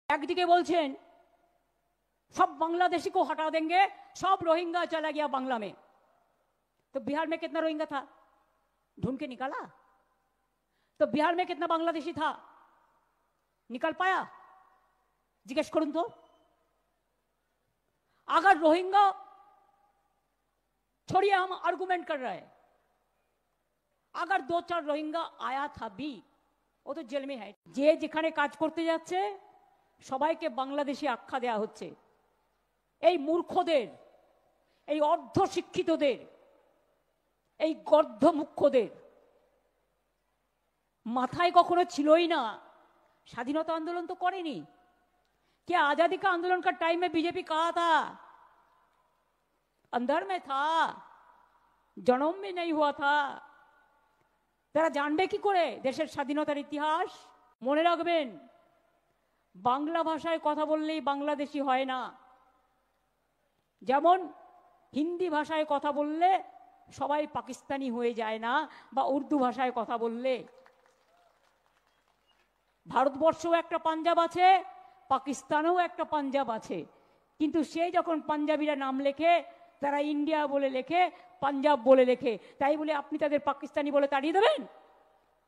একদিকে বলছেন सब बांग्लादेशी को हटा देंगे, सब रोहिंग्या चला गया बांग्ला में। तो बिहार में कितना रोहिंग्या था ढूंढ के निकाला? तो बिहार में कितना बांग्लादेशी था निकल पाया? जिज्ञेस करूं तो अगर रोहिंग्या छोड़िए, हम आर्गुमेंट कर रहे हैं, अगर 2-4 रोहिंग्या आया था भी, वो तो जेल में है। जे जेखाने काज करते जाच्छे सबाइके बांग्लादेशी आख्या देया होच्छे। এই মূর্খদের, এই অর্ধশিক্ষিতদের, এই গর্ধমুখ্যদের মাথায় কখনো ছিলই না স্বাধীনতা আন্দোলন তো করেনি। क्या आजादी का आंदोलन का टाइम में बीजेपी कहा था? अंदर में था, जन्म में नहीं हुआ था। তারা জানবে কি করে দেশের স্বাধীনতার ইতিহাস? মনে রাখবেন, বাংলা ভাষায় কথা বললেই বাংলাদেশি হয় না। যেমন হিন্দি ভাষায় কথা বললে সবাই পাকিস্তানি হয়ে যায় না, বা উর্দু ভাষায় কথা বললে। ভারতবর্ষেও একটা পাঞ্জাব আছে, পাকিস্তানেও একটা পাঞ্জাব আছে, কিন্তু সেই যখন পাঞ্জাবিরা নাম লেখে তারা ইন্ডিয়া বলে লেখে, পাঞ্জাব বলে লেখে। তাই বলে আপনি তাদের পাকিস্তানি বলে তাড়িয়ে দেবেন?